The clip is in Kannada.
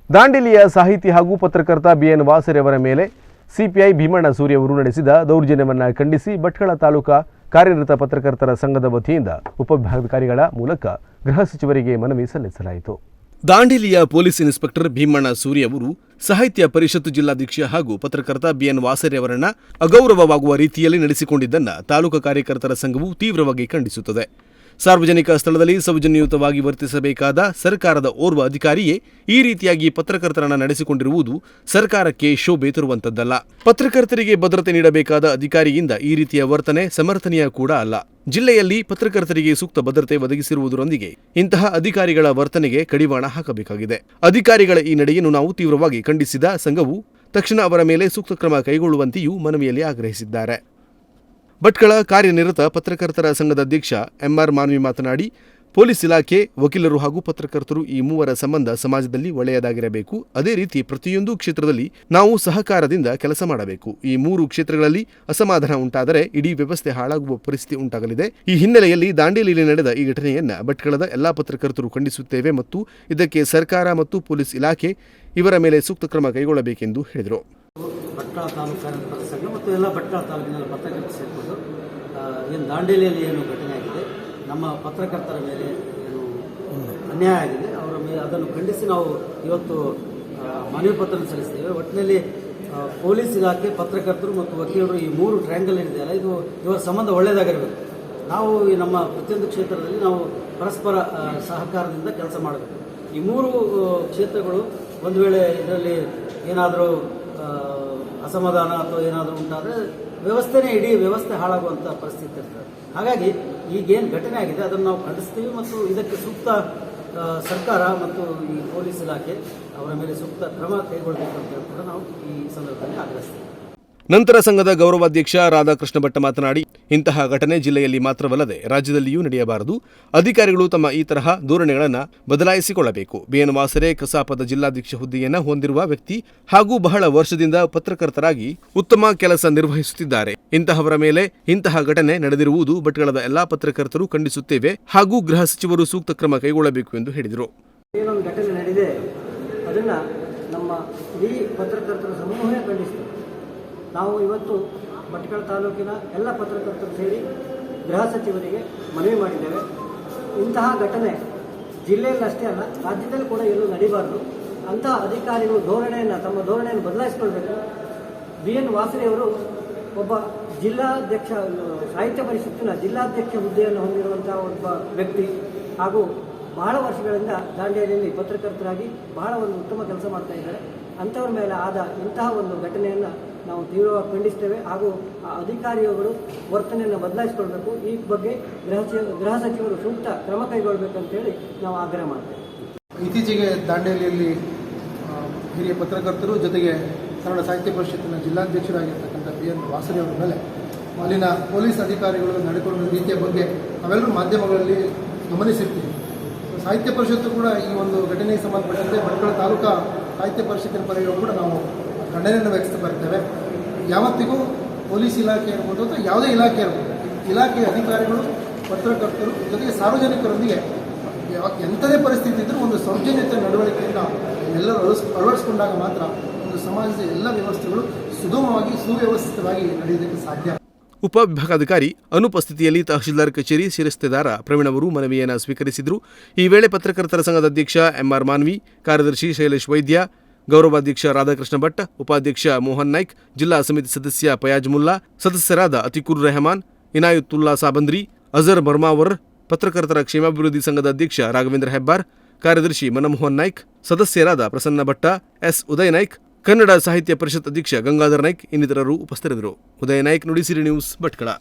ದಾಂಡೇಲಿಯ ಸಾಹಿತಿ ಹಾಗೂ ಪತ್ರಕರ್ತ ಬಿಎನ್ ವಾಸರೆ ಅವರ ಮೇಲೆ ಸಿಪಿಐ ಭೀಮಣ್ಣ ಸೂರಿ ಅವರು ನಡೆಸಿದ ದೌರ್ಜನ್ಯವನ್ನು ಖಂಡಿಸಿ ಭಟ್ಕಳ ತಾಲೂಕಾ ಕಾರ್ಯನಿರತ ಪತ್ರಕರ್ತರ ಸಂಘದ ವತಿಯಿಂದ ಉಪವಿಭಾಗಾಧಿಕಾರಿಗಳ ಮೂಲಕ ಗೃಹ ಸಚಿವರಿಗೆ ಮನವಿ ಸಲ್ಲಿಸಲಾಯಿತು. ದಾಂಡೇಲಿಯ ಪೊಲೀಸ್ ಇನ್ಸ್ಪೆಕ್ಟರ್ ಭೀಮಣ್ಣ ಸೂರಿ ಅವರು ಸಾಹಿತ್ಯ ಪರಿಷತ್ತು ಜಿಲ್ಲಾಧ್ಯಕ್ಷ ಹಾಗೂ ಪತ್ರಕರ್ತ ಬಿಎನ್ ವಾಸರೆ ಅವರನ್ನು ಅಗೌರವವಾಗುವ ರೀತಿಯಲ್ಲಿ ನಡೆಸಿಕೊಂಡಿದ್ದನ್ನು ತಾಲೂಕಾ ಕಾರ್ಯಕರ್ತರ ಸಂಘವು ತೀವ್ರವಾಗಿ ಖಂಡಿಸುತ್ತದೆ. ಸಾರ್ವಜನಿಕ ಸ್ಥಳದಲ್ಲಿ ಸೌಜನ್ಯಯುತವಾಗಿ ವರ್ತಿಸಬೇಕಾದ ಸರ್ಕಾರದ ಓರ್ವ ಅಧಿಕಾರಿಯೇ ಈ ರೀತಿಯಾಗಿ ಪತ್ರಕರ್ತರನ್ನು ನಡೆಸಿಕೊಂಡಿರುವುದು ಸರ್ಕಾರಕ್ಕೆ ಶೋಭೆ ತರುವಂತದ್ದಲ್ಲ. ಪತ್ರಕರ್ತರಿಗೆ ಭದ್ರತೆ ನೀಡಬೇಕಾದ ಅಧಿಕಾರಿಯಿಂದ ಈ ರೀತಿಯ ವರ್ತನೆ ಸಮರ್ಥನೀಯ ಕೂಡ ಅಲ್ಲ. ಜಿಲ್ಲೆಯಲ್ಲಿ ಪತ್ರಕರ್ತರಿಗೆ ಸೂಕ್ತ ಭದ್ರತೆ ಒದಗಿಸಿರುವುದರೊಂದಿಗೆ ಇಂತಹ ಅಧಿಕಾರಿಗಳ ವರ್ತನೆಗೆ ಕಡಿವಾಣ ಹಾಕಬೇಕಾಗಿದೆ. ಅಧಿಕಾರಿಗಳ ಈ ನಡೆಯನ್ನು ನಾವು ತೀವ್ರವಾಗಿ ಖಂಡಿಸಿದ ಸಂಘವು ತಕ್ಷಣ ಅವರ ಮೇಲೆ ಸೂಕ್ತ ಕ್ರಮ ಕೈಗೊಳ್ಳುವಂತೆಯೂ ಮನವಿಯಲ್ಲಿ ಆಗ್ರಹಿಸಿದ್ದಾರೆ. ಭಟ್ಕಳ ಕಾರ್ಯನಿರತ ಪತ್ರಕರ್ತರ ಸಂಘದ ಅಧ್ಯಕ್ಷ ಎಂಆರ್ ಮಾನ್ವಿ ಮಾತನಾಡಿ, ಪೊಲೀಸ್ ಇಲಾಖೆ, ವಕೀಲರು ಹಾಗೂ ಪತ್ರಕರ್ತರು ಈ ಮೂವರ ಸಂಬಂಧ ಸಮಾಜದಲ್ಲಿ ಒಳ್ಳೆಯದಾಗಿರಬೇಕು. ಅದೇ ರೀತಿ ಪ್ರತಿಯೊಂದು ಕ್ಷೇತ್ರದಲ್ಲಿ ನಾವು ಸಹಕಾರದಿಂದ ಕೆಲಸ ಮಾಡಬೇಕು. ಈ ಮೂರು ಕ್ಷೇತ್ರಗಳಲ್ಲಿ ಅಸಮಾಧಾನ ಉಂಟಾದರೆ ಇಡೀ ವ್ಯವಸ್ಥೆ ಹಾಳಾಗುವ ಪರಿಸ್ಥಿತಿ ಉಂಟಾಗಲಿದೆ. ಈ ಹಿನ್ನೆಲೆಯಲ್ಲಿ ದಾಂಡೇಲಿಯಲ್ಲಿ ನಡೆದ ಈ ಘಟನೆಯನ್ನು ಭಟ್ಕಳದ ಎಲ್ಲಾ ಪತ್ರಕರ್ತರು ಖಂಡಿಸುತ್ತೇವೆ ಮತ್ತು ಇದಕ್ಕೆ ಸರ್ಕಾರ ಮತ್ತು ಪೊಲೀಸ್ ಇಲಾಖೆ ಇವರ ಮೇಲೆ ಸೂಕ್ತ ಕ್ರಮ ಕೈಗೊಳ್ಳಬೇಕೆಂದು ಹೇಳಿದರು. ಭಟ್ಕಳ ತಾಲೂಕು ಕಾರ್ಯಕರ್ತರ ಸಂಘ ಮತ್ತು ಎಲ್ಲ ಭಟ್ಕಳ ತಾಲೂಕಿನ ಪತ್ರಕರ್ತರು ಸೇರಿಕೊಂಡು ಏನು ದಾಂಡೇಲಿಯಲ್ಲಿ ಏನು ಘಟನೆ ಆಗಿದೆ, ನಮ್ಮ ಪತ್ರಕರ್ತರ ಮೇಲೆ ಏನು ಅನ್ಯಾಯ ಆಗಿದೆ, ಅವರ ಮೇಲೆ ಅದನ್ನು ಖಂಡಿಸಿ ನಾವು ಇವತ್ತು ಮನವಿ ಪತ್ರ ಸಲ್ಲಿಸ್ತೇವೆ. ಒಟ್ಟಿನಲ್ಲಿ ಪೊಲೀಸ್ ಇಲಾಖೆ, ಪತ್ರಕರ್ತರು ಮತ್ತು ವಕೀಲರು ಈ ಮೂರು ಟ್ರ್ಯಾಂಗಲ್ ಏನಿದೆಯಲ್ಲ, ಇದು ಇವರ ಸಂಬಂಧ ಒಳ್ಳೆಯದಾಗಿರಬೇಕು. ನಾವು ಈ ನಮ್ಮ ಪ್ರತಿಯೊಂದು ಕ್ಷೇತ್ರದಲ್ಲಿ ನಾವು ಪರಸ್ಪರ ಸಹಕಾರದಿಂದ ಕೆಲಸ ಮಾಡಬೇಕು. ಈ ಮೂರು ಕ್ಷೇತ್ರಗಳು ಒಂದು ವೇಳೆ ಇದರಲ್ಲಿ ಏನಾದರೂ ಅಸಮಾಧಾನ ಅಥವಾ ಏನಾದರೂ ಉಂಟಾದರೆ ಇಡೀ ವ್ಯವಸ್ಥೆ ಹಾಳಾಗುವಂಥ ಪರಿಸ್ಥಿತಿ ಇರ್ತದೆ. ಹಾಗಾಗಿ ಈಗೇನು ಘಟನೆ ಆಗಿದೆ ಅದನ್ನು ನಾವು ಖಂಡಿಸ್ತೀವಿ ಮತ್ತು ಇದಕ್ಕೆ ಸೂಕ್ತ ಸರ್ಕಾರ ಮತ್ತು ಈ ಪೊಲೀಸ್ ಇಲಾಖೆ ಅವರ ಮೇಲೆ ಸೂಕ್ತ ಕ್ರಮ ಕೈಗೊಳ್ಳಬೇಕು ಅಂತ ಕೂಡ ನಾವು ಈ ಸಂದರ್ಭದಲ್ಲಿ ಆಗ್ರಹಿಸ್ತೀವಿ. ನಂತರ ಸಂಘದ ಗೌರವಾಧ್ಯಕ್ಷ ರಾಧಾಕೃಷ್ಣ ಭಟ್ ಮಾತನಾಡಿ, ಇಂತಹ ಘಟನೆ ಜಿಲ್ಲೆಯಲ್ಲಿ ಮಾತ್ರವಲ್ಲದೆ ರಾಜ್ಯದಲ್ಲಿಯೂ ನಡೆಯಬಾರದು. ಅಧಿಕಾರಿಗಳು ತಮ್ಮ ಈ ತರಹ ಧೋರಣೆಗಳನ್ನು ಬದಲಾಯಿಸಿಕೊಳ್ಳಬೇಕು. ಬಿಎನ್ ವಾಸರೆ ಕಸಾಪದ ಜಿಲ್ಲಾಧ್ಯಕ್ಷ ಹುದ್ದೆಯನ್ನು ಹೊಂದಿರುವ ವ್ಯಕ್ತಿ ಹಾಗೂ ಬಹಳ ವರ್ಷದಿಂದ ಪತ್ರಕರ್ತರಾಗಿ ಉತ್ತಮ ಕೆಲಸ ನಿರ್ವಹಿಸುತ್ತಿದ್ದಾರೆ. ಇಂತಹವರ ಮೇಲೆ ಇಂತಹ ಘಟನೆ ನಡೆದಿರುವುದು ಭಟ್ಕಳದ ಎಲ್ಲಾ ಪತ್ರಕರ್ತರು ಖಂಡಿಸುತ್ತೇವೆ ಹಾಗೂ ಗೃಹ ಸಚಿವರು ಸೂಕ್ತ ಕ್ರಮ ಕೈಗೊಳ್ಳಬೇಕು ಎಂದು ಹೇಳಿದರು. ಏನೊಂದು ಘಟನೆ ನಡೆದಿದೆ ಅದನ್ನ ನಮ್ಮ ಇಡೀ ಪತ್ರಕರ್ತರ ಸಮೂಹವೇ ಖಂಡಿಸ್ತೇವೆ. ನಾವು ಇವತ್ತು ಭಟ್ಕಳ ತಾಲೂಕಿನ ಎಲ್ಲ ಪತ್ರಕರ್ತರು ಸೇರಿ ಗೃಹ ಸಚಿವರಿಗೆ ಮನವಿ ಮಾಡಿದ್ದೇವೆ. ಇಂತಹ ಘಟನೆ ಜಿಲ್ಲೆಯಲ್ಲಿ ಅಷ್ಟೇ ಅಲ್ಲ, ರಾಜ್ಯದಲ್ಲಿ ಕೂಡ ಎಲ್ಲೂ ನಡೀಬಾರದು. ಅಂತಹ ಅಧಿಕಾರಿಗಳು ತಮ್ಮ ಧೋರಣೆಯನ್ನು ಬದಲಾಯಿಸಿಕೊಳ್ಬೇಕು. ಬಿಎನ್ ವಾಸರೆಯವರು ಒಬ್ಬ ಜಿಲ್ಲಾಧ್ಯಕ್ಷ, ಸಾಹಿತ್ಯ ಪರಿಷತ್ತಿನ ಜಿಲ್ಲಾಧ್ಯಕ್ಷ ಹುದ್ದೆಯನ್ನು ಹೊಂದಿರುವಂತಹ ಒಬ್ಬ ವ್ಯಕ್ತಿ ಹಾಗೂ ಬಹಳ ವರ್ಷಗಳಿಂದ ದಾಂಡೇಲಿಯಲ್ಲಿ ಪತ್ರಕರ್ತರಾಗಿ ಬಹಳ ಒಂದು ಉತ್ತಮ ಕೆಲಸ ಮಾಡ್ತಾ ಇದ್ದಾರೆ. ಅಂಥವ್ರ ಮೇಲೆ ಆದ ಇಂತಹ ಒಂದು ಘಟನೆಯನ್ನು ನಾವು ತೀವ್ರವಾಗಿ ಖಂಡಿಸ್ತೇವೆ ಹಾಗೂ ಆ ಅಧಿಕಾರಿಗಳು ವರ್ತನೆಯನ್ನು ಬದಲಾಯಿಸಿಕೊಳ್ಬೇಕು. ಈ ಬಗ್ಗೆ ಗೃಹ ಸಚಿವರು ಸೂಕ್ತ ಕ್ರಮ ಕೈಗೊಳ್ಳಬೇಕಂತೇಳಿ ನಾವು ಆಗ್ರಹ ಮಾಡ್ತೇವೆ. ಇತ್ತೀಚೆಗೆ ದಾಂಡೇಲಿಯಲ್ಲಿ ಹಿರಿಯ ಪತ್ರಕರ್ತರು ಜೊತೆಗೆ ಕನ್ನಡ ಸಾಹಿತ್ಯ ಪರಿಷತ್ತಿನ ಜಿಲ್ಲಾಧ್ಯಕ್ಷರಾಗಿರ್ತಕ್ಕಂಥ ಬಿಎನ್ ವಾಸರೆ ಅವರ ಮೇಲೆ ಅಲ್ಲಿನ ಪೊಲೀಸ್ ಅಧಿಕಾರಿಗಳು ನಡೆದುಕೊಂಡ ರೀತಿಯ ಬಗ್ಗೆ ನಾವೆಲ್ಲರೂ ಮಾಧ್ಯಮಗಳಲ್ಲಿ ಗಮನಿಸಿರ್ತೀವಿ. ಸಾಹಿತ್ಯ ಪರಿಷತ್ತು ಕೂಡ ಈ ಒಂದು ಘಟನೆಗೆ ಸಂಬಂಧಪಟ್ಟಂತೆ ಭಟ್ಕಳ ತಾಲೂಕಾ ಸಾಹಿತ್ಯ ಪರಿಷತ್ತಿನ ಪರವಾಗಿ ಕೂಡ ನಾವು ಖಂಡನೆಯನ್ನು ವ್ಯಕ್ತಪಡಿಸ್ತಾ ಬರ್ತೇವೆ. ಯಾವತ್ತಿಗೂ ಪೊಲೀಸ್ ಇಲಾಖೆ ಇರ್ಬೋದು ಅಥವಾ ಯಾವುದೇ ಇಲಾಖೆ ಇರ್ಬೋದು, ಇಲಾಖೆಯ ಅಧಿಕಾರಿಗಳು, ಪತ್ರಕರ್ತರು ಜೊತೆಗೆ ಸಾರ್ವಜನಿಕರೊಂದಿಗೆ ಎಂಥದೇ ಪರಿಸ್ಥಿತಿ ಇದ್ದರೂ ಒಂದು ಸೌಜನ್ಯತೆ ನಡವಳಿಕೆಯನ್ನು ಎಲ್ಲರೂ ಅಳವಡಿಸಿಕೊಂಡಾಗ ಮಾತ್ರ ಒಂದು ಸಮಾಜದ ಎಲ್ಲ ವ್ಯವಸ್ಥೆಗಳು ಸುಗಮವಾಗಿ ಸುವ್ಯವಸ್ಥಿತವಾಗಿ ನಡೆಯುವುದಕ್ಕೆ ಸಾಧ್ಯ. ಉಪವಿಭಾಗಾಧಿಕಾರಿ ಅನುಪಸ್ಥಿತಿಯಲ್ಲಿ ತಹಶೀಲ್ದಾರ್ ಕಚೇರಿ ಶಿರಸ್ತೆದಾರ ಪ್ರವೀಣ್ ಅವರು ಮನವಿಯನ್ನು ಸ್ವೀಕರಿಸಿದರು. ಈ ವೇಳೆ ಪತ್ರಕರ್ತರ ಸಂಘದ ಅಧ್ಯಕ್ಷ ಎಂಆರ್ ಮಾನ್ವಿ, ಕಾರ್ಯದರ್ಶಿ ಶೈಲೇಶ್ ವೈದ್ಯ, ಗೌರವಾಧ್ಯಕ್ಷ ರಾಧಾಕೃಷ್ಣ ಭಟ್, ಉಪಾಧ್ಯಕ್ಷ ಮೋಹನ್ ನಾಯ್ಕ್, ಜಿಲ್ಲಾ ಸಮಿತಿ ಸದಸ್ಯ ಫಯಾಜ್ ಮುಲ್ಲಾ, ಸದಸ್ಯರಾದ ಅತಿಕುರ್ ರೆಹಮಾನ್, ಇನಾಯುತ್ತುಲ್ಲಾ ಸಾಬಂದ್ರಿ, ಅಜರ್ ಬರ್ಮಾವರ್, ಪತ್ರಕರ್ತರ ಕ್ಷೇಮಾಭಿವೃದ್ಧಿ ಸಂಘದ ಅಧ್ಯಕ್ಷ ರಾಘವೇಂದ್ರ ಹೆಬ್ಬಾರ್, ಕಾರ್ಯದರ್ಶಿ ಮನಮೋಹನ್ ನಾಯ್ಕ್, ಸದಸ್ಯರಾದ ಪ್ರಸನ್ನ ಭಟ್ಟ, ಎಸ್ ಉದಯ್ ನಾಯ್ಕ್, ಕನ್ನಡ ಸಾಹಿತ್ಯ ಪರಿಷತ್ ಅಧ್ಯಕ್ಷ ಗಂಗಾಧರ್ ನಾಯ್ಕ್ ಇನ್ನಿತರರು ಉಪಸ್ಥಿತರಿದ್ದರು. ಉದಯ ನಾಯ್ಕ್, ನುಡಿಸಿರಿ ನ್ಯೂಸ್, ಭಟ್ಕಳ.